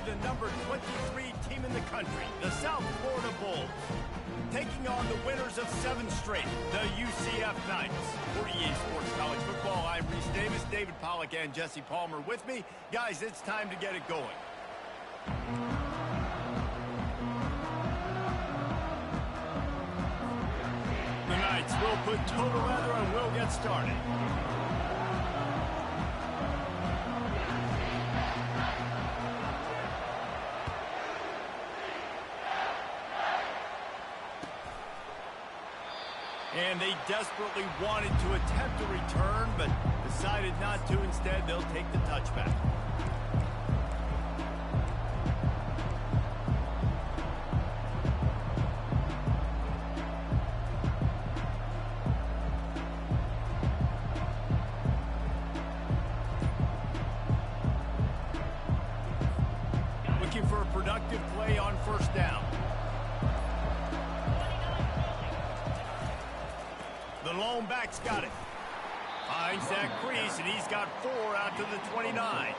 the number 23 team in the country, the South Florida Bulls, taking on the winners of 7 straight, the UCF Knights. For EA Sports College Football, I'm Reese Davis, David Pollack, and Jesse Palmer with me. Guys, it's time to get it going. The Knights will put total leather and we'll get started. And they desperately wanted to attempt a return, but decided not to. Instead, they'll take the touchback. Looking for a productive play on first down. The lone back's got it. Finds that crease, and he's got 4 out to the 29.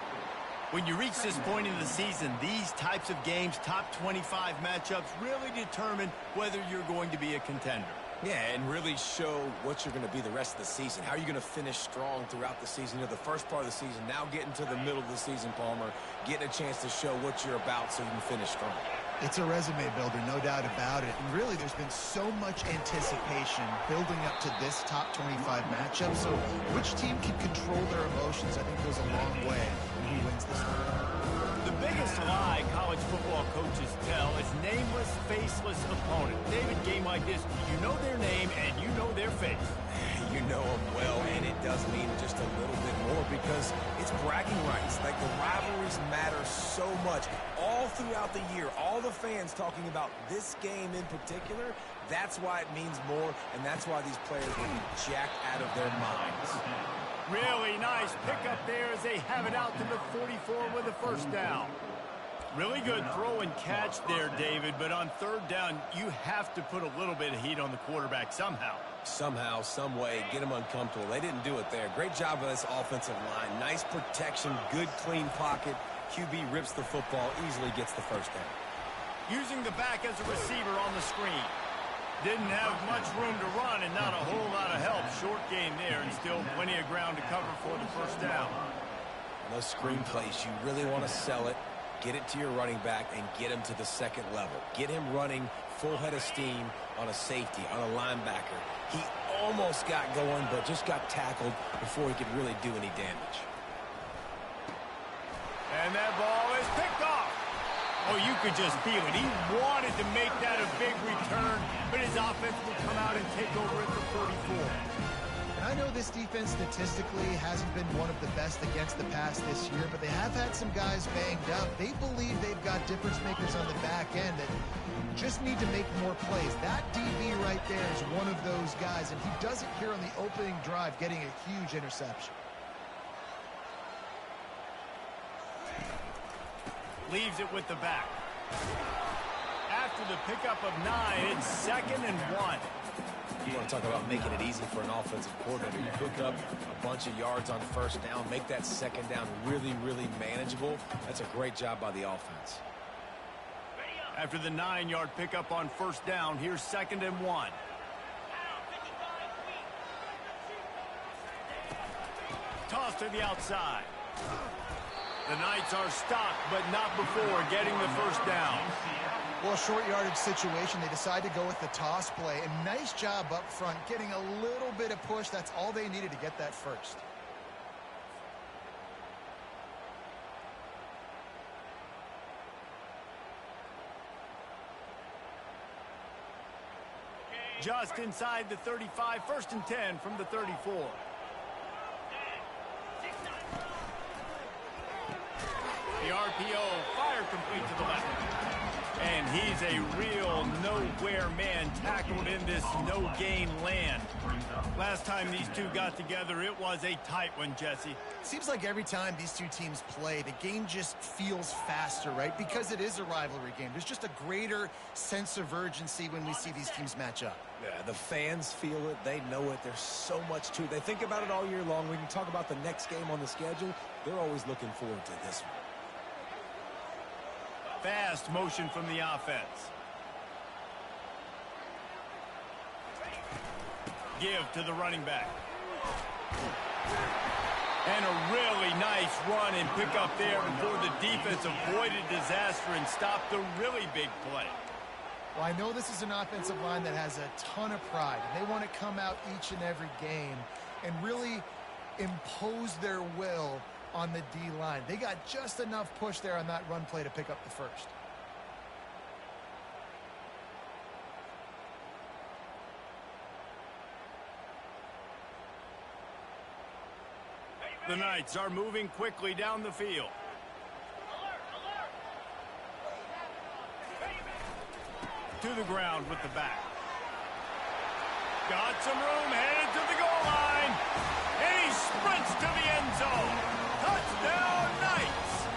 When you reach this point in the season, these types of games, top 25 matchups, really determine whether you're going to be a contender. Yeah, and really show what you're going to be the rest of the season. How are you going to finish strong throughout the season? You know, the first part of the season, now getting to the middle of the season, Palmer, getting a chance to show what you're about so you can finish strong. It's a resume builder, no doubt about it. And really, there's been so much anticipation building up to this top 25 matchup. So which team can control their emotions, I think, goes a long way when he wins this one. The biggest lie college football coaches tell is nameless, faceless opponent. David, game like this, you know their name and you know their face. You know them well, and it does mean just a little bit more because it's bragging rights. Like, the rivalries matter so much all throughout the year. All the fans talking about this game in particular, that's why it means more, and that's why these players will be jacked out of their minds. Really nice pickup there as they have it out to the 44 with a first down. Really good throw and catch there, David, but on third down, you have to put a little bit of heat on the quarterback somehow. Somehow, some way, get them uncomfortable. They didn't do it there. Great job of this offensive line. Nice protection, good clean pocket. QB rips the football, easily gets the first down. Using the back as a receiver on the screen. Didn't have much room to run and not a whole lot of help. Short gain there and still plenty of ground to cover for the first down. Those screen plays, you really want to sell it. Get it to your running back and get him to the second level. Get him running full head of steam on a safety, on a linebacker. He almost got going, but just got tackled before he could really do any damage. And that ball is picked off. Oh, you could just feel it. He wanted to make that a big return, but his offense will come out and take over at the 44. And I know this defense statistically hasn't been one of the best against the pass this year, but they have had some guys banged up. They believe they've got difference makers on the back end that just need to make more plays. That DB right there is one of those guys, and he does it here on the opening drive, getting a huge interception. Leaves it with the back. After the pickup of 9, it's 2nd and 1. You want to talk about making it easy for an offensive coordinator. You pick up a bunch of yards on first down, make that second down really, really manageable. That's a great job by the offense. After the 9-yard pickup on first down, here's 2nd and 1. Toss to the outside. The Knights are stopped, but not before getting the first down. Well, short yardage situation, they decide to go with the toss play. And nice job up front, getting a little bit of push. That's all they needed to get that first. Just inside the 35, 1st and 10 from the 34. The RPO, fire complete to the left. And he's a real nowhere man tackled in this no-gain land. Last time these two got together, it was a tight one, Jesse. Seems like every time these two teams play, the game just feels faster, right? Because it is a rivalry game. There's just a greater sense of urgency when we see these teams match up. Yeah, the fans feel it. They know it. There's so much to it. They think about it all year long. We can talk about the next game on the schedule. They're always looking forward to this one. Fast motion from the offense. Give to the running back. And a really nice run and pick up there before the defense avoided disaster and stopped a really big play. Well, I know this is an offensive line that has a ton of pride. They want to come out each and every game and really impose their will on the D-line. They got just enough push there on that run play to pick up the first. The Knights are moving quickly down the field. To the ground with the back. Got some room, headed to the goal line. And he sprints to the end zone. Touchdown, Knights!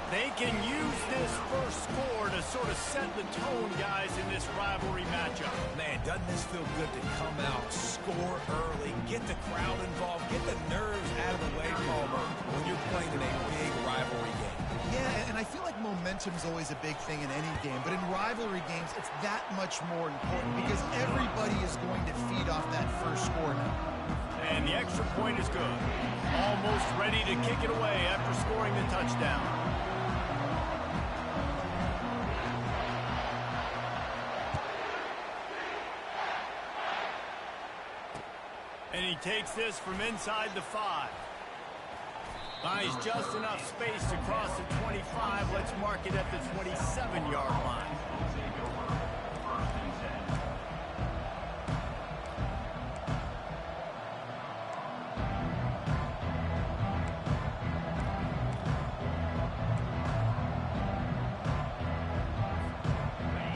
They can use this first score to sort of set the tone, guys, in this rivalry matchup. Man, doesn't this feel good to come out, score early, get the crowd involved, get the nerves out of the way, Palmer, when you're playing in a big rivalry game. Yeah, and I feel like momentum's always a big thing in any game, but in rivalry games, it's that much more important because everybody is going to feed off that first score now. And the extra point is good. Almost ready to kick it away after scoring the touchdown. And he takes this from inside the 5. Buys just enough space to cross the 25. Let's mark it at the 27-yard line.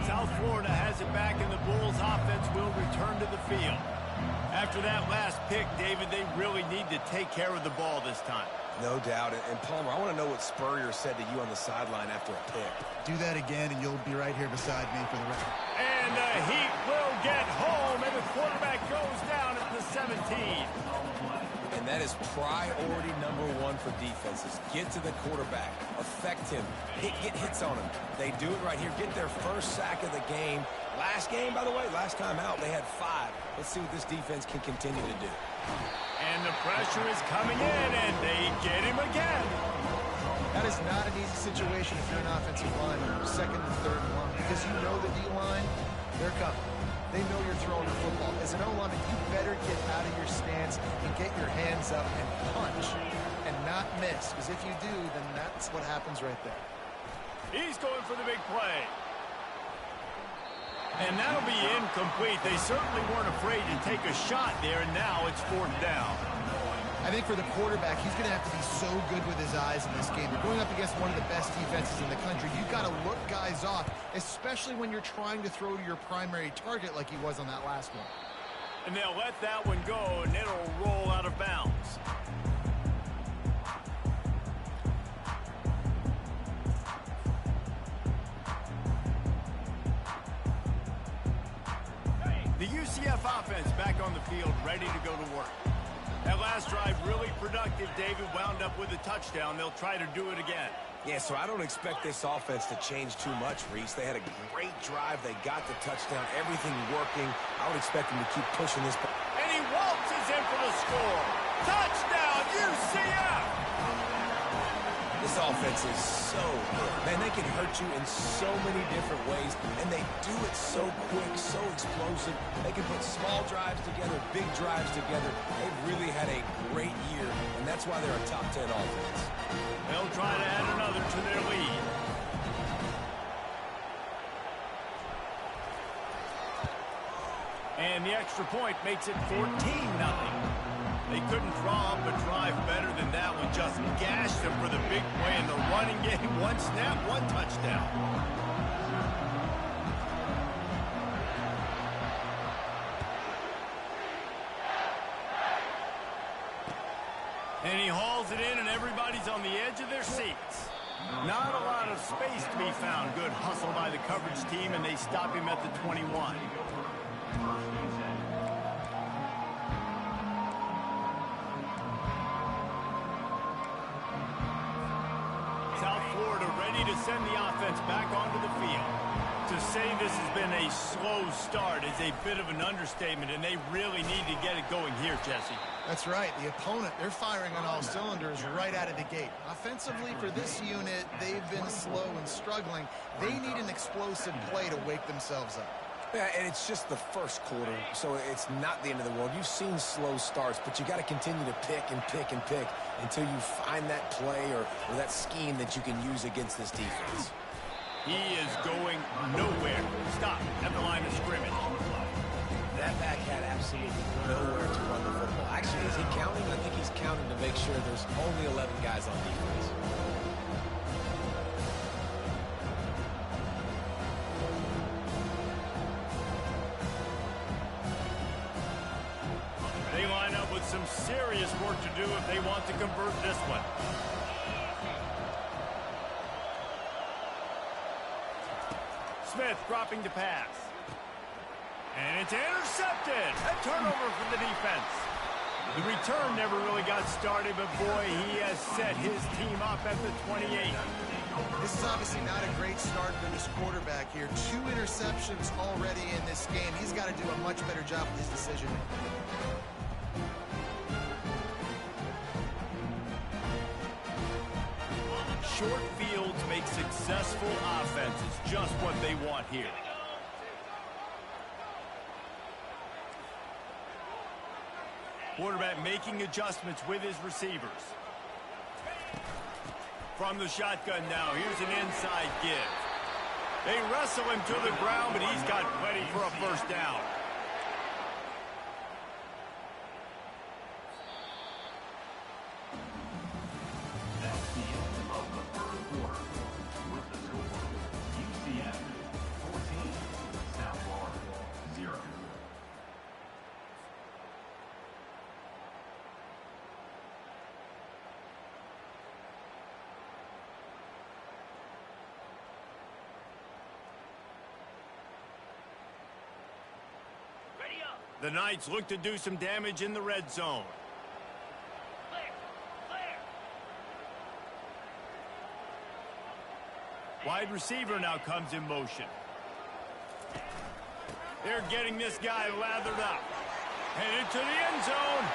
South Florida has it back, and the Bulls offense will return to the field. After that last pick, David, they really need to take care of the ball this time. No doubt. And Palmer, I want to know what Spurrier said to you on the sideline after a pick. Do that again, and you'll be right here beside me for the rest. And the Heat will get home, and the quarterback goes down at the 17. And that is priority number one for defenses. Get to the quarterback. Affect him. Get hits on him. They do it right here. Get their first sack of the game. Last game, by the way, last time out, they had 5. Let's see what this defense can continue to do. And the pressure is coming in, and they get him again. That is not an easy situation if you're an offensive lineman, second and third and long, because you know the D-line, they're coming. They know you're throwing the football. As an O-lineman, you better get out of your stance and get your hands up and punch and not miss, because if you do, then that's what happens right there. He's going for the big play. And that'll be incomplete. They certainly weren't afraid to take a shot there, and now it's 4th down. I think for the quarterback, he's going to have to be so good with his eyes in this game. You're going up against one of the best defenses in the country. You've got to look guys off, especially when you're trying to throw to your primary target like he was on that last one. And they'll let that one go, and it'll roll out of bounds. The UCF offense back on the field, ready to go to work. That last drive really productive. David wound up with a touchdown. They'll try to do it again. Yeah, so I don't expect this offense to change too much, Reese. They had a great drive. They got the touchdown. Everything working. I would expect them to keep pushing this. And he waltzes in for the score. Touchdown, UCF! This offense is so good. Man, they can hurt you in so many different ways, and they do it so quick, so explosive. They can put small drives together, big drives together. They've really had a great year, and that's why they're a top 10 offense. They'll try to add another to their lead. And the extra point makes it 14-0. They couldn't draw up a drive better than that one. Just gashed them for the big play in the running game. One snap, one touchdown. And he hauls it in, and everybody's on the edge of their seats. Not a lot of space to be found. Good hustle by the coverage team, and they stop him at the 21. South Florida ready ready to send the offense back onto the field. To say this has been a slow start is a bit of an understatement, and they really need to get it going here, Jesse. That's right. The opponent, they're firing on all cylinders right out of the gate. Offensively, for this unit, they've been slow and struggling. They need an explosive play to wake themselves up. Yeah, and it's just the first quarter, so it's not the end of the world. You've seen slow starts, but you got to continue to pick and pick and pick until you find that play or that scheme that you can use against this defense. He is going nowhere. Stop at the line of scrimmage. That back had absolutely nowhere to run the football. Actually, is he counting? I think he's counting to make sure there's only 11 guys on defense. They line up with some serious work to do if they want to convert this one. Smith dropping to pass. And it's intercepted. A turnover for the defense. The return never really got started, but boy, he has set his team up at the 28. This is obviously not a great start for this quarterback here. 2 interceptions already in this game. He's got to do a much better job with his decision. Short fields make successful offenses, just what they want here. Quarterback making adjustments with his receivers. From the shotgun now, here's an inside give. They wrestle him to the ground, but he's got plenty for a first down. That's the end of the first quarter. With the score, UCF 14, South Florida 0. The Knights look to do some damage in the red zone. Wide receiver now comes in motion. They're getting this guy lathered up. Headed to the end zone.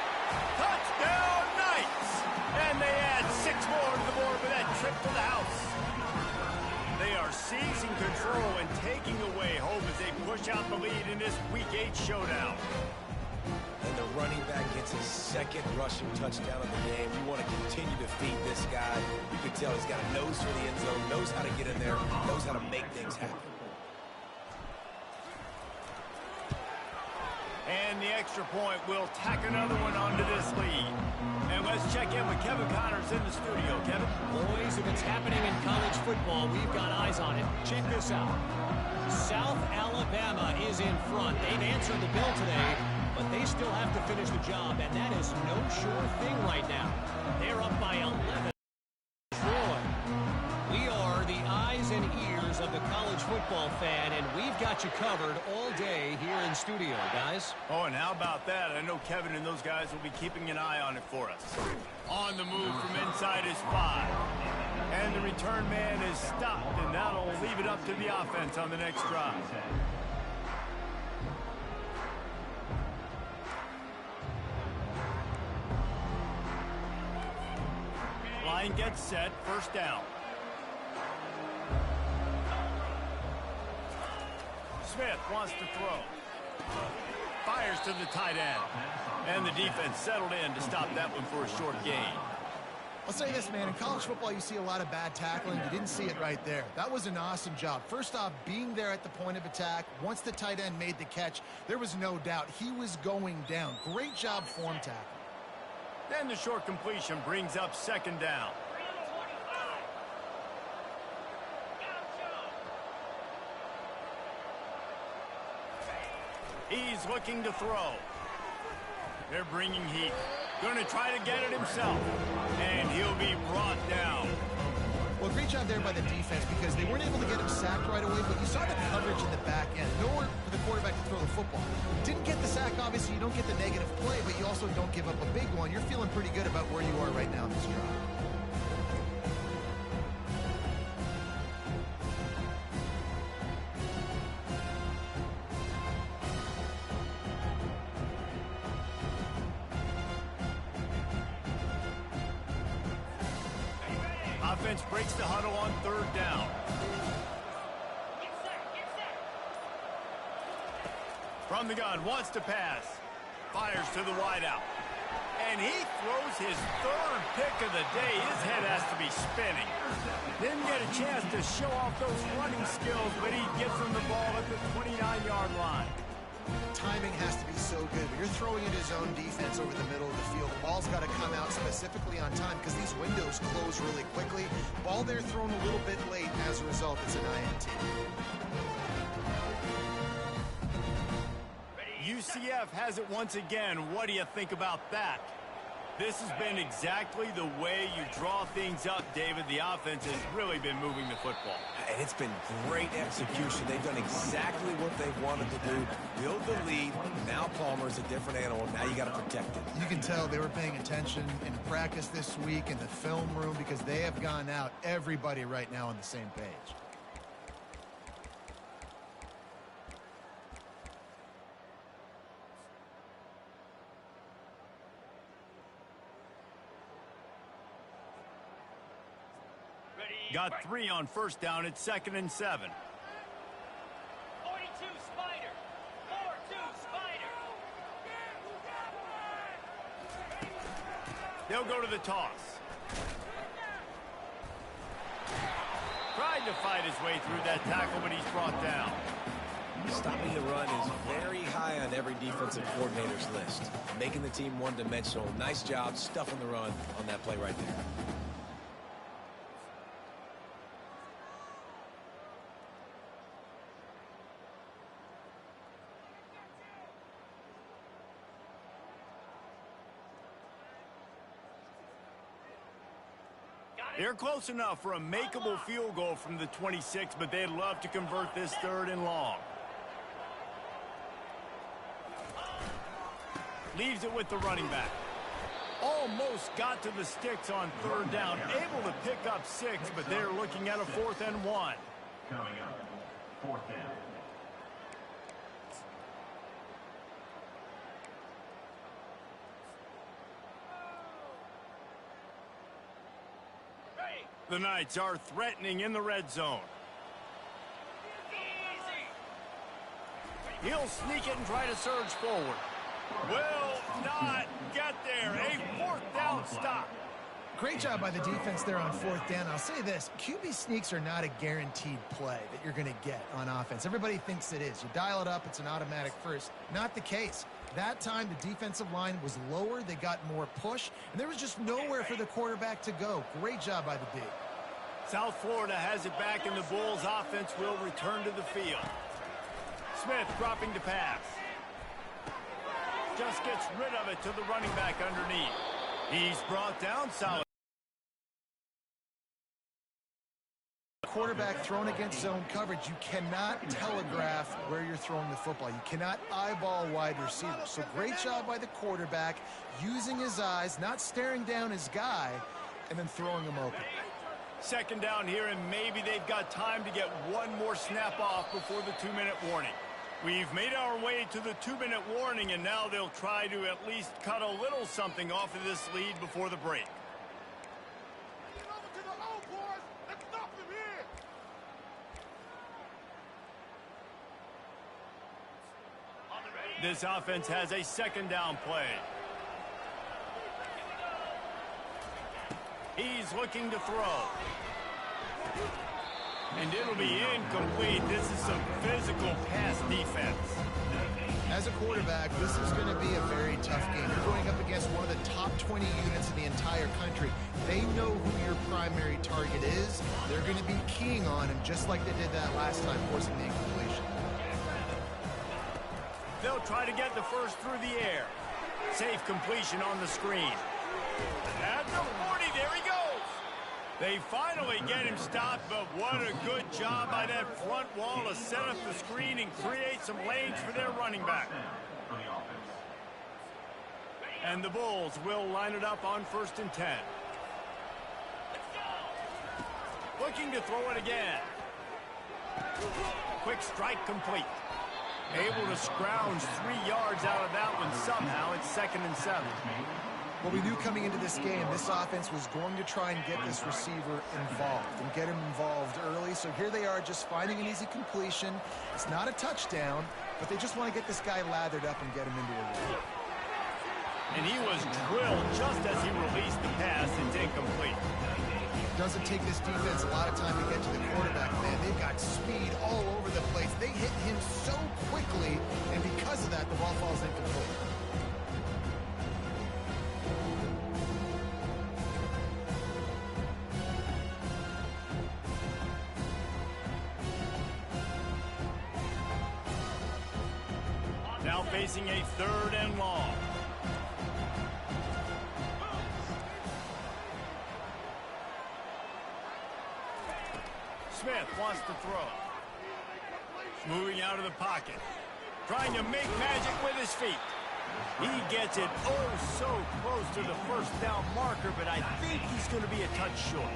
Touchdown, Knights! And they add 6 more to the board with that trip to the house. They are seizing control and taking away hope as they push out the lead in this Week 8 showdown. And the running back gets his second rushing touchdown of the game. You want to continue to feed this guy. You can tell he's got a nose for the end zone, knows how to get in there, knows how to make things happen. And the extra point will tack another one onto this lead. And let's check in with Kevin Connors in the studio. Kevin? Boys, if it's happening in college football, we've got eyes on it. Check this out. South Alabama is in front. They've answered the bell today, but they still have to finish the job, and that is no sure thing right now. They're up by 11. Troy, we are the eyes and ears of the college football fan, and we've got you covered all day here in studio, guys. Oh, and how about that? I know Kevin and those guys will be keeping an eye on it for us. On the move from inside his 5. And the return man is stopped, and that'll leave it up to the offense on the next drive. Line gets set, first down. Smith wants to throw. Fires to the tight end. And the defense settled in to stop that one for a short gain. I'll say this, man. In college football, you see a lot of bad tackling. You didn't see it right there. That was an awesome job. First off, being there at the point of attack. Once the tight end made the catch, there was no doubt he was going down. Great job form tackle. Then the short completion brings up second down. He's looking to throw. They're bringing heat. Going to try to get it himself. And he'll be brought down. Well, great job there by the defense because they weren't able to get him sacked right away, but you saw the coverage in the back end. Nowhere for the quarterback to throw the football. Didn't get the sack, obviously. You don't get the negative play, but you also don't give up a big one. You're feeling pretty good about where you are right now in this drive. offense breaks the huddle on third down. From the gun, wants to pass. Fires to the wideout. And he throws his third pick of the day. His head has to be spinning. Didn't get a chance to show off those running skills, but he gets him the ball at the 29-yard line. Timing has to be so good. When you're throwing at his own defense over the middle of the field, the ball's got to come out specifically on time because these windows close really quickly. Ball there thrown a little bit late. As a result, it's an INT. UCF has it once again. What do you think about that? This has been exactly the way you draw things up, David. The offense has really been moving the football. And it's been great execution. They've done exactly what they've wanted to do. Build the lead. Now Palmer's a different animal. Now you got to protect it. You can tell they were paying attention in practice this week in the film room because they have gone out, everybody right now on the same page. Got 3 on first down. It's 2nd and 7. 42 Spider. 4-2 Spider. They'll go to the toss. Tried to fight his way through that tackle, but he's brought down. Stopping the run is very high on every defensive coordinator's list. Making the team one-dimensional. Nice job stuffing the run on that play right there. They're close enough for a makeable field goal from the 26, but they'd love to convert this 3rd and long. Leaves it with the running back. Almost got to the sticks on 3rd down. Able to pick up 6, but they're looking at a 4th and 1. Coming up, 4th down. The Knights are threatening in the red zone. He'll sneak it and try to surge forward. Will not get there. A 4th down stop. Great job by the defense there on 4th down. I'll say this, QB sneaks are not a guaranteed play that you're going to get on offense. Everybody thinks it is. You dial it up, it's an automatic first. Not the case. That time, the defensive line was lower. They got more push, and there was just nowhere for the quarterback to go. Great job by the D. South Florida has it back, and the Bulls offense will return to the field. Smith dropping to pass. Just gets rid of it to the running back underneath. He's brought down solid. Quarterback thrown against zone coverage, you cannot telegraph where you're throwing the football. You cannot eyeball wide receivers. So great job by the quarterback, using his eyes, not staring down his guy, and then throwing him open. 2nd down here, and maybe they've got time to get one more snap off before the 2-minute warning. We've made our way to the 2-minute warning, and now they'll try to at least cut a little something off of this lead before the break. This offense has a 2nd down play. He's looking to throw. And it'll be incomplete. This is some physical pass defense. As a quarterback, this is going to be a very tough game. You're going up against one of the top 20 units in the entire country. They know who your primary target is. They're going to be keying on him just like they did that last time, forcing the incompletion. They'll try to get the first through the air. Safe completion on the screen. At the 40, there he goes. They finally get him stopped, but what a good job by that front wall to set up the screen and create some lanes for their running back. And the Bulls will line it up on 1st and 10. Looking to throw it again. Quick strike complete. Able to scrounge 3 yards out of that one somehow. It's 2nd and 7. Well, we knew coming into this game, this offense was going to try and get this receiver involved and get him involved early. So here they are just finding an easy completion. It's not a touchdown, but they just want to get this guy lathered up and get him into a rhythm. And he was drilled just as he released the pass. It's incomplete. Doesn't take this defense a lot of time to get to the quarterback, man. They've got speed all over the place. They hit him so quickly, and because of that, the ball falls incomplete. Now facing a 3rd and long. Smith wants to throw. Moving out of the pocket. Trying to make magic with his feet. He gets it oh so close to the first down marker, but I think he's going to be a touch short.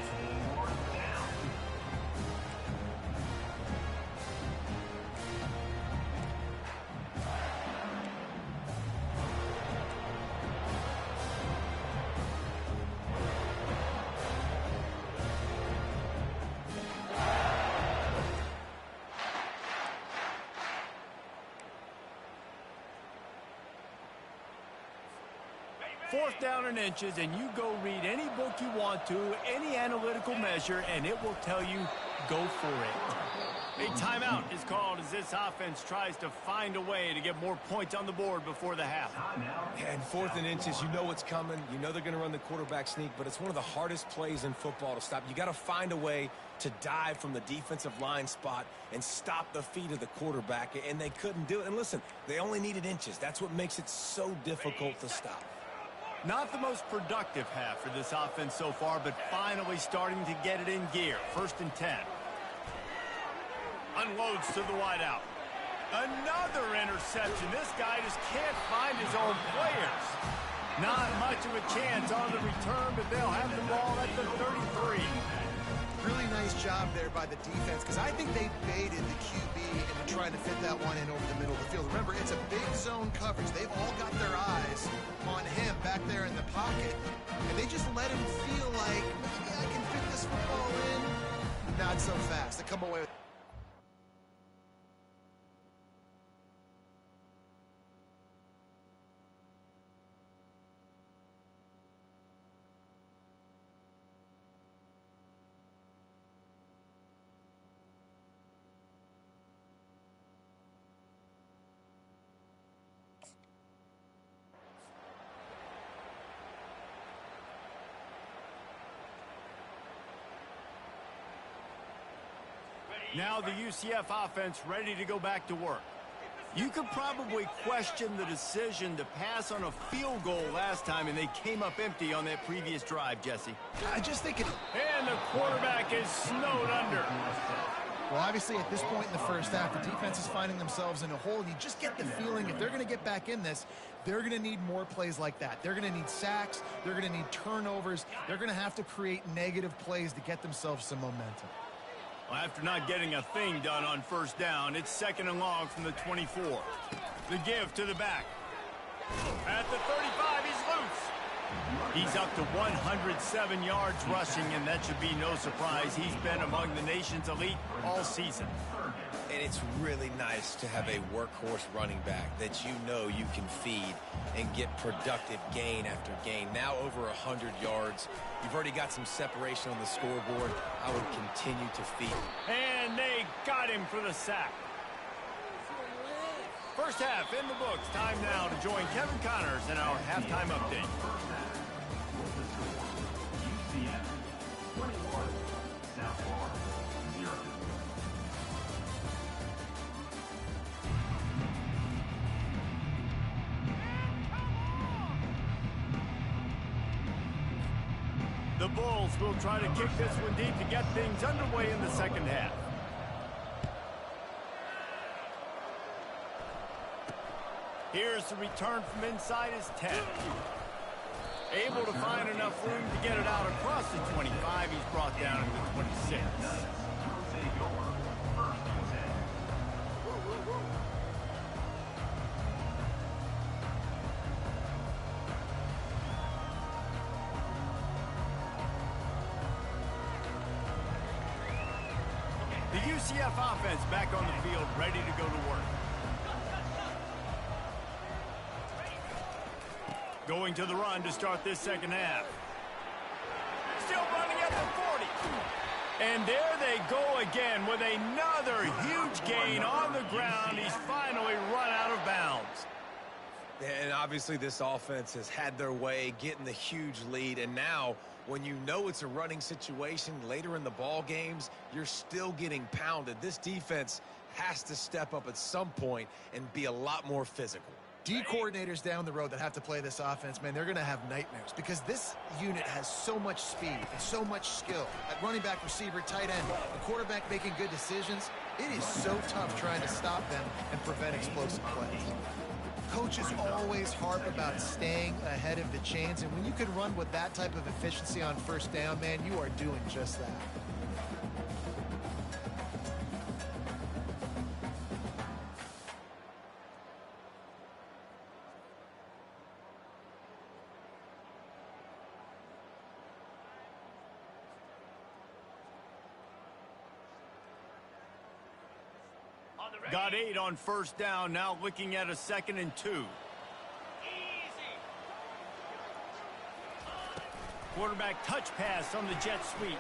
Fourth down and inches, and you go read any book you want to, any analytical measure, and it will tell you, go for it. A timeout is called as this offense tries to find a way to get more points on the board before the half. And 4th and inches, you know what's coming. You know they're going to run the quarterback sneak, but it's one of the hardest plays in football to stop. You got to find a way to dive from the defensive line spot and stop the feet of the quarterback, and they couldn't do it. And listen, they only needed inches. That's what makes it so difficult to stop. Not the most productive half for this offense so far, but finally starting to get it in gear. 1st and 10. Unloads to the wideout. Another interception. This guy just can't find his own players. Not much of a chance on the return, but they'll have the ball at the 33. Really nice job there by the defense, because I think they baited the QB into trying to fit that one in over the middle of the field. Remember, it's a big zone coverage. They've all got their eyes on him back there in the pocket, and they just let him feel like, maybe I can fit this football in. Not so fast. They come away with Now the UCF offense ready to go back to work. You could probably question the decision to pass on a field goal last time, and they came up empty on that previous drive, Jesse. I just think it... And the quarterback is snowed under. Well, obviously, at this point in the first half, the defense is finding themselves in a hole, and you just get the feeling if they're going to get back in this, they're going to need more plays like that. They're going to need sacks. They're going to need turnovers. They're going to have to create negative plays to get themselves some momentum. Well, after not getting a thing done on 1st down, it's 2nd and long from the 24. The give to the back. At the 35, he's loose. He's up to 107 yards rushing, and that should be no surprise. He's been among the nation's elite all season. And it's really nice to have a workhorse running back that you know you can feed and get productive gain after gain. Now over 100 yards. You've already got some separation on the scoreboard. I would continue to feed him. And they got him for the sack. First half in the books. Time now to join Kevin Connors in our halftime update. UCF 21, South Florida 0. The Bulls will try to kick this one deep to get things underway in the second half. Here's the return from inside his 10. Able to find enough room to get it out across the 25. He's brought down at the 26. The UCF offense back on the field, ready to go to work. Going to the run to start this second half. Still running at the 40. And there they go again with another huge gain on the ground. He's finally run out of bounds. And obviously this offense has had their way, getting the huge lead. And now, when you know it's a running situation later in the ball games, you're still getting pounded. This defense has to step up at some point and be a lot more physical. D coordinators down the road that have to play this offense, man, they're going to have nightmares because this unit has so much speed and so much skill. At running back, receiver, tight end, the quarterback making good decisions. It is so tough trying to stop them and prevent explosive plays. Coaches always harp about staying ahead of the chains, and when you can run with that type of efficiency on first down, man, you are doing just that. Got 8 on first down, now looking at a 2nd and 2. Quarterback touch pass on the jet sweep.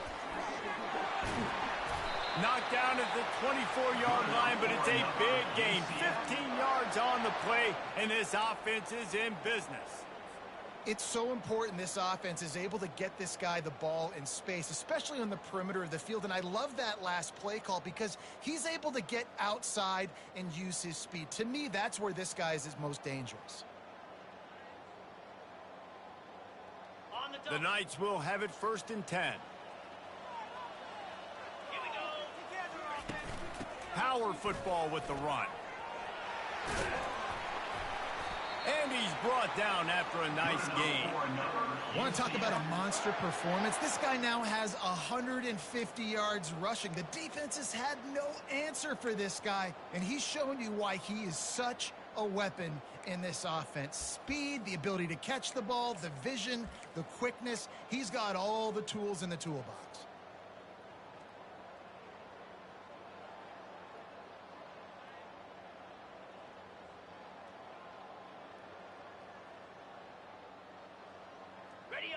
Knocked down at the 24-yard line, but it's a big gain. 15 yards on the play, and this offense is in business. It's so important this offense is able to get this guy the ball in space, especially on the perimeter of the field. And I love that last play call because he's able to get outside and use his speed. To me, that's where this guy is most dangerous. The Knights will have it 1st and 10. Here we go. Power football with the run. And he's brought down after a nice gain. Want to talk about a monster performance? This guy now has 150 yards rushing. The defense has had no answer for this guy, and he's showing you why he is such a weapon in this offense. Speed, the ability to catch the ball, the vision, the quickness. He's got all the tools in the toolbox.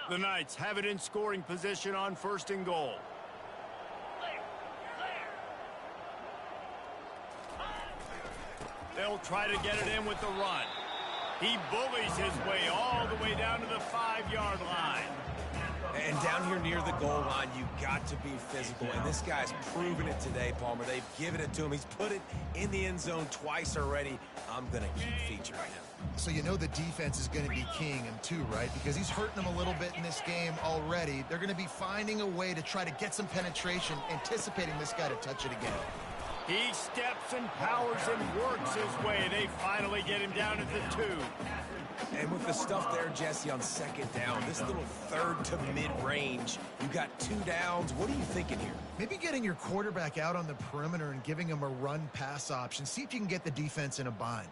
The Knights have it in scoring position on 1st and goal. They'll try to get it in with the run. He bullies his way all the way down to the 5-yard line. And down here near the goal line, you got to be physical. And this guy's proven it today, Palmer. They've given it to him. He's put it in the end zone twice already. I'm going to keep featuring him. So you know the defense is going to be keying him too, right? Because he's hurting them a little bit in this game already. They're going to be finding a way to try to get some penetration, anticipating this guy to touch it again. He steps and powers and works his way. They finally get him down at the 2. And with the stuff there, Jesse, on 2nd down, this little 3rd to mid-range, you got 2 downs. What are you thinking here? Maybe getting your quarterback out on the perimeter and giving him a run-pass option. See if you can get the defense in a bind.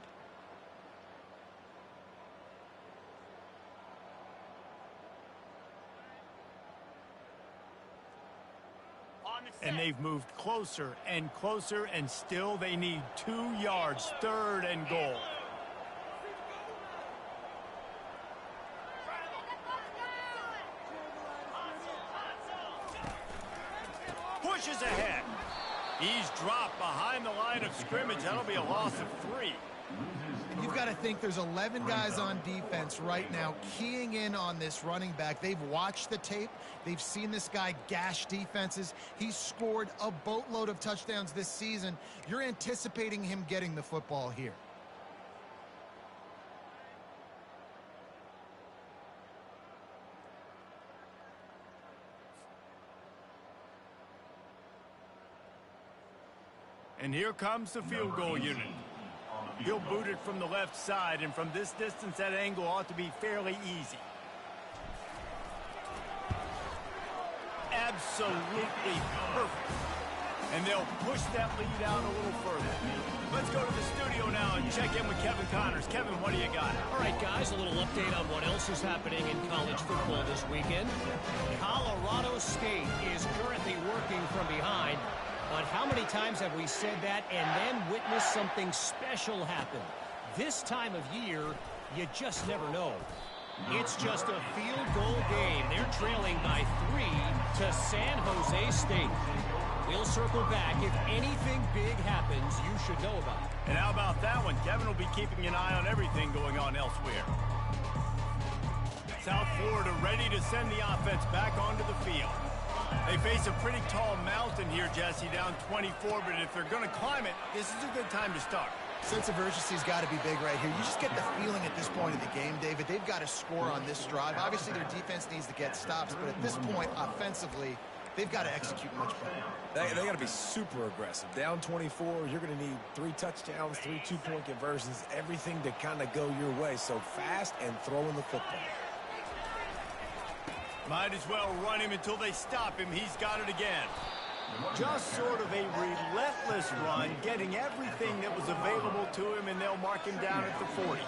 And they've moved closer and closer, and still they need 2 yards. 3rd and goal. Pushes ahead. He's dropped behind the line of scrimmage. That'll be a loss of 3. You've got to think there's 11 guys on defense right now keying in on this running back. They've watched the tape. They've seen this guy gash defenses. He's scored a boatload of touchdowns this season. You're anticipating him getting the football here. And here comes the field goal unit. He'll boot it from the left side, and from this distance, that angle ought to be fairly easy. Absolutely perfect. And they'll push that lead out a little further. Let's go to the studio now and check in with Kevin Connors. Kevin, what do you got? All right, guys, a little update on what else is happening in college football this weekend. Colorado State is currently working from behind, but how How many times have we said that and then witnessed something special happen? This time of year, you just never know. It's just a field goal game. They're trailing by 3 to San Jose State. We'll circle back. If anything big happens, you should know about it. And how about that one? Kevin will be keeping an eye on everything going on elsewhere. South Florida ready to send the offense back onto the field. They face a pretty tall mountain here, Jesse, down 24, but if they're going to climb it, this is a good time to start. Sense of urgency's got to be big right here. You just get the feeling at this point of the game, David, they've got to score on this drive. Obviously, their defense needs to get stops, but at this point, offensively, they've got to execute much better. They got to be super aggressive. Down 24, you're going to need 3 touchdowns, 3 two-point conversions, everything to kind of go your way. So fast and throwing the football. Might as well run him until they stop him. He's got it again. Just sort of a relentless run, getting everything that was available to him, and they'll mark him down at the 40.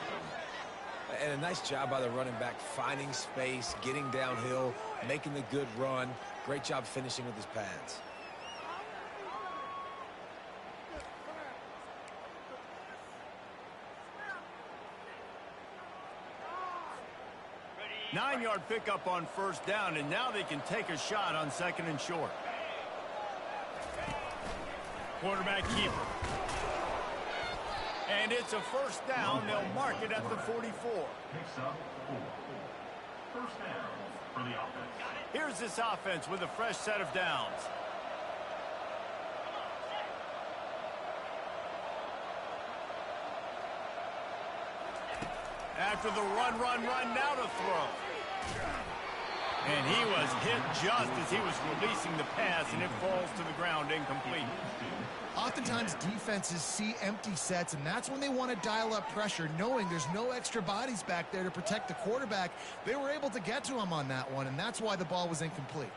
And a nice job by the running back, finding space, getting downhill, making the good run. Great job finishing with his pads. Nine-yard pickup on first down, and now they can take a shot on second and short. Quarterback keeper. And it's a first down. They'll mark it at the 44. Picks up 4. First down for the offense. Here's this offense with a fresh set of downs. After the run, now to throw. And he was hit just as he was releasing the pass, and it falls to the ground incomplete. Oftentimes, defenses see empty sets, and that's when they want to dial up pressure, knowing there's no extra bodies back there to protect the quarterback. They were able to get to him on that one, and that's why the ball was incomplete.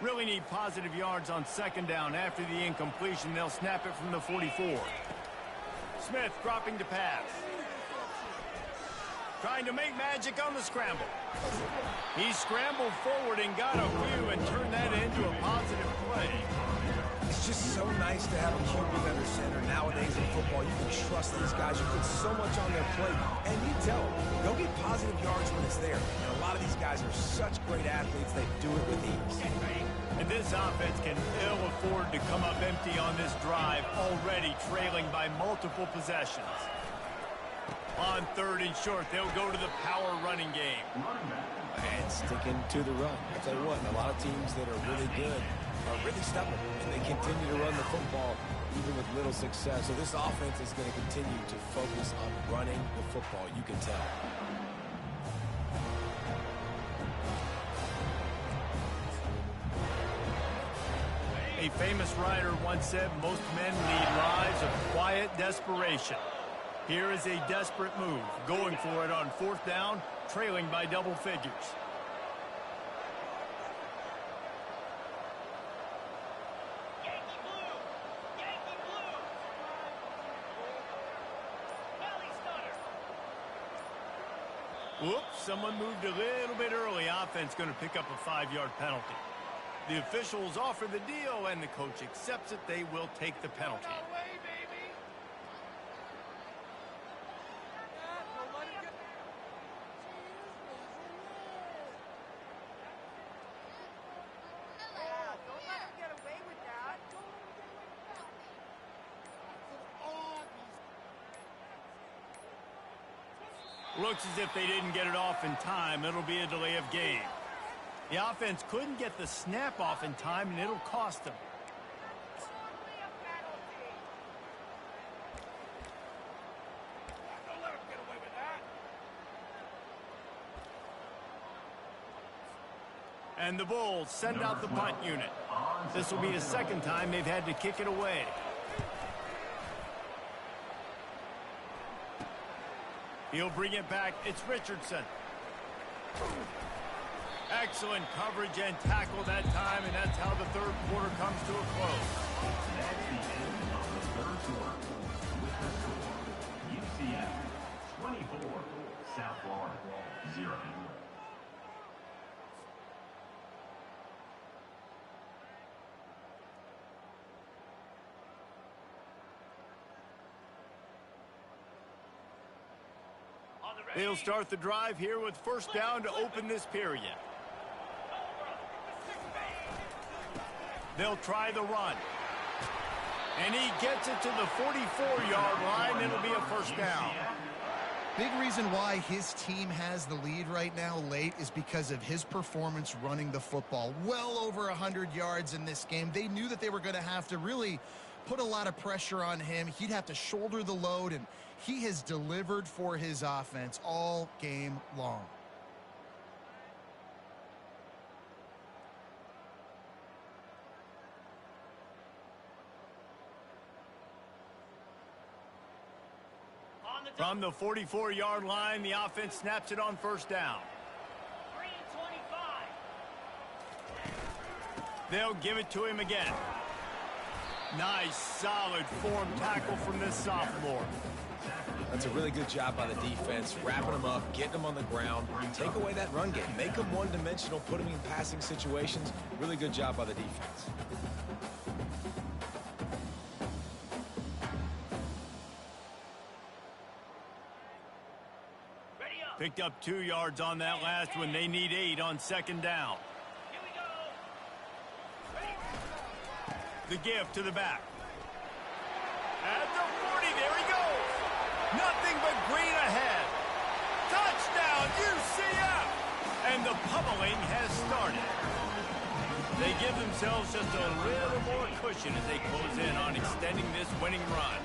Really need positive yards on second down. After the incompletion, they'll snap it from the 44. Smith dropping to pass. Trying to make magic on the scramble. He scrambled forward and got a few and turned that into a positive play. It's just so nice to have a QB under center. Nowadays in football, you can trust these guys. You put so much on their plate, and you tell them, go get positive yards when it's there. And a lot of these guys are such great athletes, they do it with ease. And this offense can ill afford to come up empty on this drive, already trailing by multiple possessions. On third and short, they'll go to the power running game. And sticking to the run. I'll tell you what, a lot of teams that are really good are really stubborn. And they continue to run the football even with little success. So this offense is going to continue to focus on running the football. You can tell. A famous writer once said, most men lead lives of quiet desperation. Here is a desperate move, going for it on fourth down, trailing by double figures. Yankee blue! Yankee blue! Belly stunner! Whoops, someone moved a little bit early. Offense going to pick up a 5-yard penalty. The officials offer the deal, and the coach accepts it. They will take the penalty. Looks as if they didn't get it off in time. It'll be a delay of game. The offense couldn't get the snap off in time, and it'll cost them. Don't let him get away with that. And the Bulls send out the punt unit. This will be the second time they've had to kick it away. He'll bring it back. It's Richardson. Excellent coverage and tackle that time, and that's how the third quarter comes to a close. That's the end of the third quarter. With the score, UCF 24, South Florida 0. They'll start the drive here with first down to open this period. They'll try the run. And he gets it to the 44-yard line. It'll be a first down. Big reason why his team has the lead right now late is because of his performance running the football. Well over 100 yards in this game. They knew that they were going to have to really put a lot of pressure on him. He'd have to shoulder the load, and he has delivered for his offense all game long. From the 44-yard line, the offense snaps it on first down. 3:25. They'll give it to him again. Nice, solid form tackle from this sophomore. That's a really good job by the defense, wrapping them up, getting them on the ground. Take away that run game. Make them one-dimensional, put them in passing situations. Really good job by the defense. Picked up 2 yards on that last one. They need 8 on second down. Here we go. The give to the back. At the 40, there he goes. Nothing but green ahead. Touchdown, UCF! And the pummeling has started. They give themselves just a little more cushion as they close in on extending this winning run.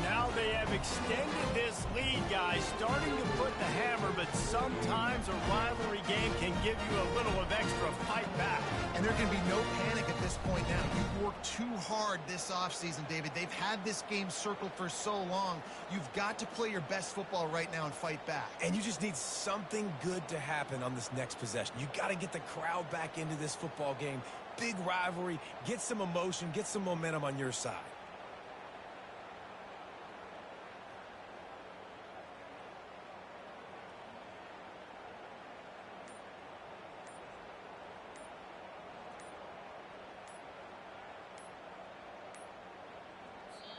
Now they have extended this lead, guys, starting to put the hammer, but sometimes a rivalry game can give you a little of extra fight back. And there can be no panic at this point now. You've worked too hard this offseason, David. They've had this game circled for so long. You've got to play your best football right now and fight back. And you just need something good to happen on this next possession. You got to get the crowd back into this football game. Big rivalry. Get some emotion. Get some momentum on your side.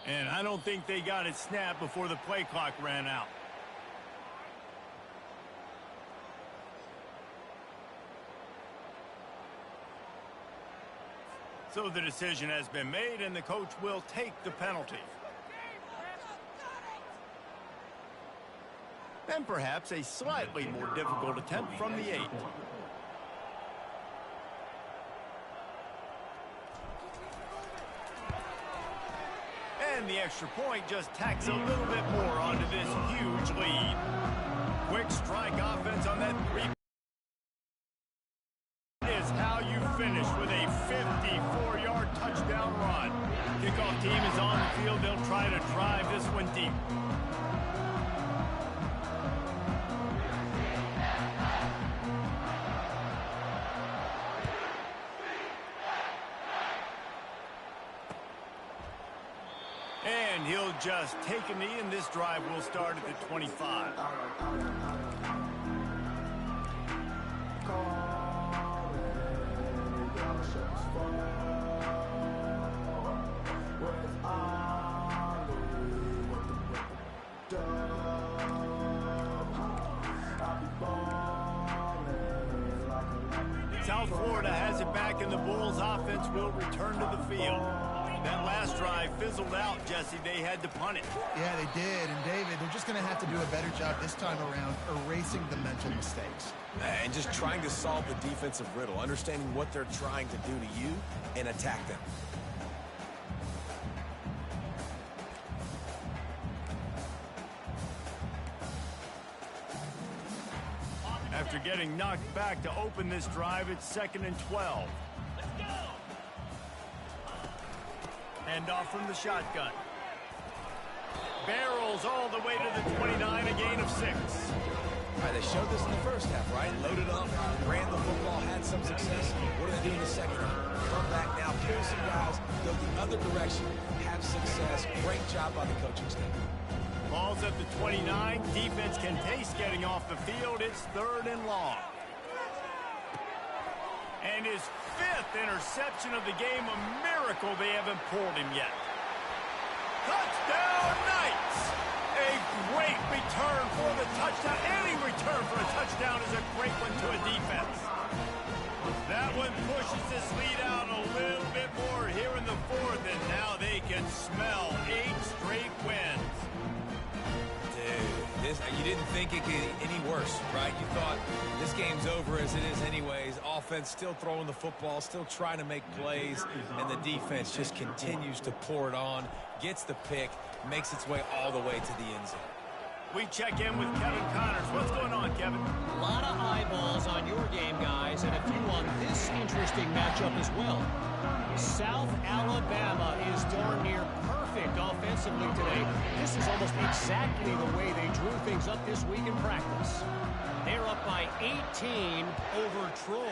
And I don't think they got it snapped before the play clock ran out. So the decision has been made, and the coach will take the penalty. And perhaps a slightly more difficult attempt from the 8. And the extra point just tacks a little bit more onto this huge lead. Quick strike offense on that 3. Is how you finish with a 54-yard touchdown run. Kickoff team is on the field. They'll try to drive this one deep. And he'll just take a knee, and this drive will start at the 25. South Florida has it back, and the Bulls offense will return to the field. That last drive fizzled out, Jesse. They had to punt it. Yeah, they did. And, David, they're just going to have to do a better job this time around erasing the mental mistakes. And just trying to solve the defensive riddle, understanding what they're trying to do to you and attack them. After getting knocked back to open this drive, it's 2nd and 12. Let's go. Hand off from the shotgun. Barrels all the way to the 29, a gain of 6. All right, they showed this in the first half, right? Loaded up, ran the football, had some success. What do they do in the second half? Come back now, pull some guys, go the other direction, have success. Great job by the coaching staff. Ball's at the 29. Defense can taste getting off the field. It's 3rd and long. And his 5th interception of the game. A miracle they haven't pulled him yet. Touchdown, Knights! a great return for the touchdown. Any return for a touchdown is a great one to a defense. That one pushes this lead out a little bit more here in the fourth, and now they can smell 8 straight wins. Dude, you didn't think it could get any worse, right? You thought this game's over as it is anyways. Offense still throwing the football, still trying to make plays, and the defense just continues to pour it on, gets the pick, makes its way all the way to the end zone. We check in with Kevin Connors. What's going on, Kevin? A lot of eyeballs on your game, guys, and a few on this interesting matchup as well. South Alabama is darn near perfect offensively today. This is almost exactly the way they drew things up this week in practice. They're up by 18 over Troy.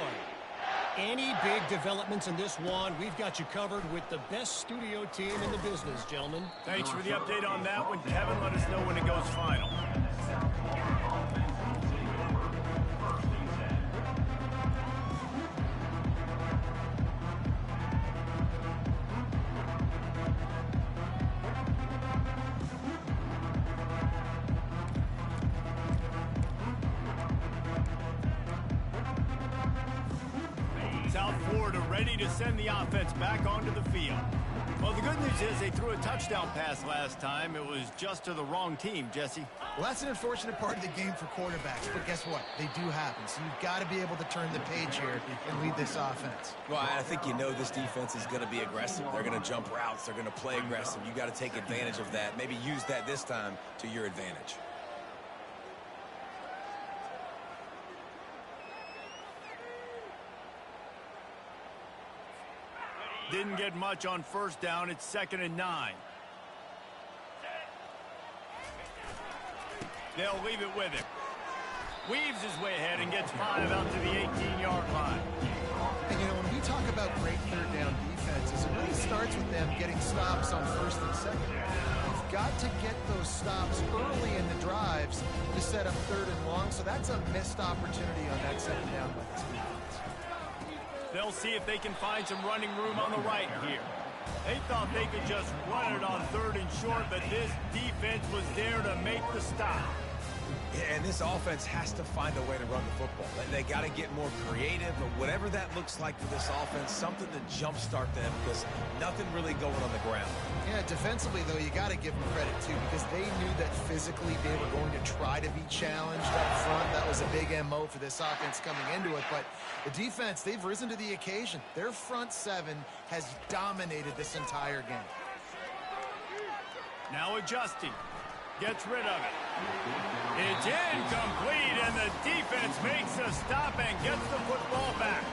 Any big developments in this one, we've got you covered with the best studio team in the business, gentlemen. Thanks for the update on that one, Kevin. Let us know when it goes final. South Florida ready to send the offense back onto the field. Well, the good news is they threw a touchdown pass last time. It was just to the wrong team, Jesse. Well, that's an unfortunate part of the game for quarterbacks, but guess what? They do happen, so you've got to be able to turn the page here and lead this offense. Well, I think you know this defense is going to be aggressive. They're going to jump routes. They're going to play aggressive. You got to take advantage of that. Maybe use that this time to your advantage. Didn't get much on first down. It's 2nd and 9. They'll leave it with him. Weaves his way ahead and gets 5 out to the 18-yard line. And, you know, when we talk about great third down defenses, it really starts with them getting stops on 1st and 2nd. You've got to get those stops early in the drives to set up 3rd and long, so that's a missed opportunity on that 2nd down by this defense. They'll see if they can find some running room on the right here. They thought they could just run it on 3rd and short, but this defense was there to make the stop. Yeah, and this offense has to find a way to run the football. They got to get more creative, but whatever that looks like for this offense, something to jumpstart them because nothing really going on the ground. Yeah, defensively, though, you got to give them credit, too, because they knew that physically they were going to try to be challenged up front. That was a big MO for this offense coming into it, but the defense, they've risen to the occasion. Their front 7 has dominated this entire game. Now adjusting. Gets rid of it. It's incomplete, and the defense makes a stop and gets the football back.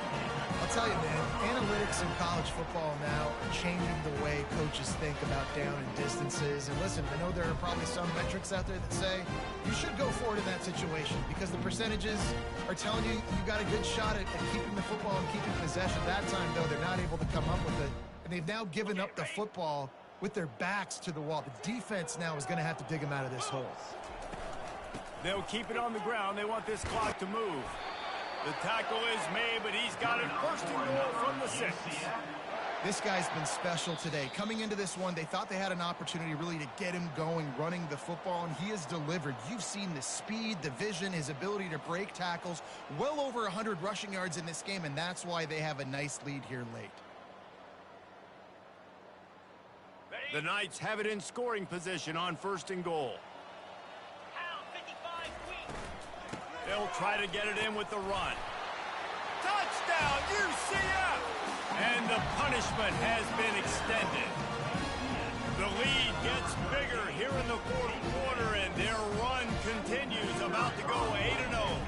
I'll tell you, man, analytics in college football now are changing the way coaches think about down and distances. And listen, I know there are probably some metrics out there that say you should go for it in that situation because the percentages are telling you you got a good shot at keeping the football and keeping possession. That time, though, they're not able to come up with it. And they've now given up the football with their backs to the wall. The defense now is going to have to dig them out of this hole. They'll keep it on the ground. They want this clock to move. The tackle is made, but he's got it 1st and goal from the 6. This guy's been special today. Coming into this one, they thought they had an opportunity really to get him going, running the football, and he has delivered. You've seen the speed, the vision, his ability to break tackles. Well over 100 rushing yards in this game, and that's why they have a nice lead here late. The Knights have it in scoring position on 1st and goal. They'll try to get it in with the run. Touchdown, UCF! And the punishment has been extended. The lead gets bigger here in the 4th quarter, and their run continues, about to go 8-0.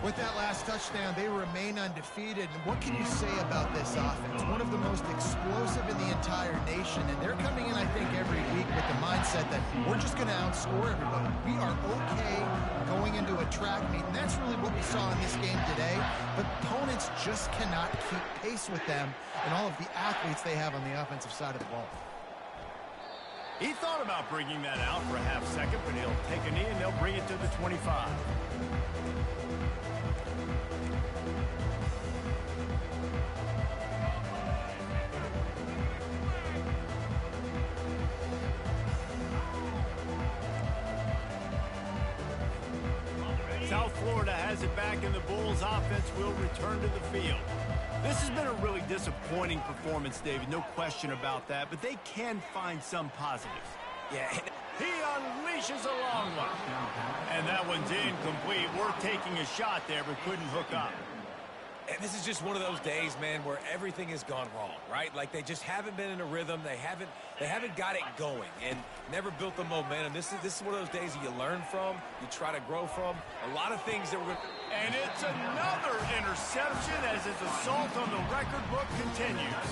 With that last touchdown, they remain undefeated. And what can you say about this offense? One of the most explosive in the entire nation. And they're coming in, I think, every week with the mindset that we're just going to outscore everybody. We are okay going into a track meet. And that's really what we saw in this game today. But opponents just cannot keep pace with them and all of the athletes they have on the offensive side of the ball. He thought about bringing that out for a half second, but he'll take a knee and they'll bring it to the 25. Florida has it back, and the Bulls offense will return to the field. This has been a really disappointing performance, David, no question about that, but they can find some positives. Yeah. He unleashes a long one. And that one's incomplete. We're taking a shot there, but couldn't hook up. And this is just one of those days, man, where everything has gone wrong, right? Like they just haven't been in a rhythm. They haven't got it going and never built the momentum. This is one of those days that you learn from, you try to grow from. A lot of things that we're going to... And it's another interception as his assault on the record book continues.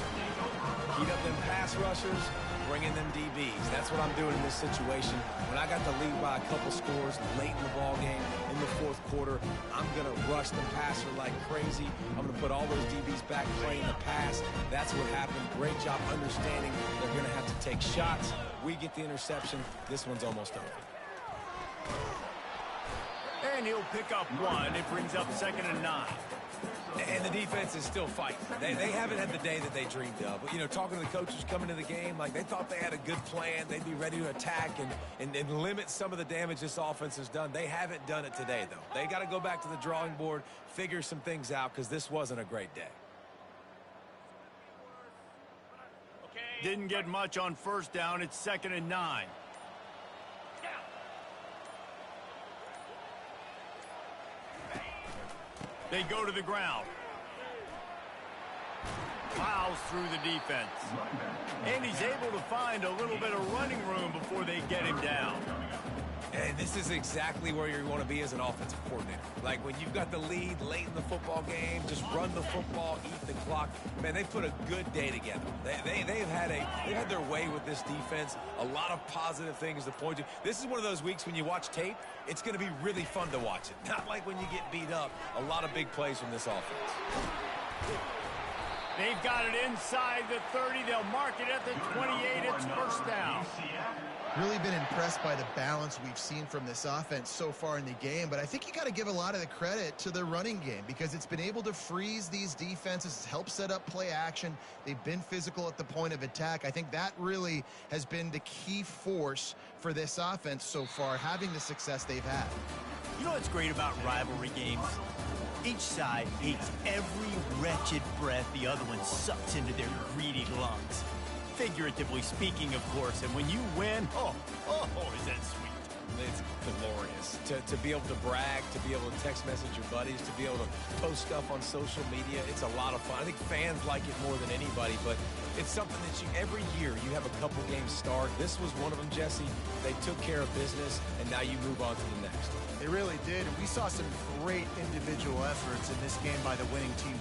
Heat up them pass rushers, bring in them DBs. That's what I'm doing in this situation. When I got the lead by a couple scores late in the ball game, in the fourth quarter, I'm going to rush the passer like crazy. I'm going to put all those DBs back playing the pass. That's what happened. Great job understanding they're going to have to take shots. We get the interception. This one's almost over. And he'll pick up one. It brings up 2nd and 9. And the defense is still fighting. They haven't had the day that they dreamed of. But, you know, talking to the coaches coming to the game, like they thought they had a good plan. They'd be ready to attack and limit some of the damage this offense has done. They haven't done it today, though. They got to go back to the drawing board, figure some things out, because this wasn't a great day. Didn't get much on 1st down. It's 2nd and 9. They go to the ground. Plows through the defense. And he's able to find a little bit of running room before they get him down. And this is exactly where you want to be as an offensive coordinator. Like when you've got the lead late in the football game, just run the football, eat the clock. Man, they put a good day together. They've had their way with this defense. A lot of positive things to point to. This is one of those weeks when you watch tape, it's going to be really fun to watch it. Not like when you get beat up. A lot of big plays from this offense. They've got it inside the 30. They'll mark it at the 28. It's 1st down. Really been impressed by the balance we've seen from this offense so far in the game, but I think you got to give a lot of the credit to the running game because it's been able to freeze these defenses, help set up play action. They've been physical at the point of attack. I think that really has been the key force for this offense so far, having the success they've had. You know what's great about rivalry games? Each side hates every wretched breath the other one sucks into their greedy lungs. Figuratively speaking, of course, and when you win, oh, is that sweet. It's glorious to be able to brag, to be able to text message your buddies, to be able to post stuff on social media. It's a lot of fun. I think fans like it more than anybody, but it's something that every year you have a couple games start. This was one of them, Jesse. They took care of business, and now you move on to the next. They really did. We saw some great individual efforts in this game by the winning team.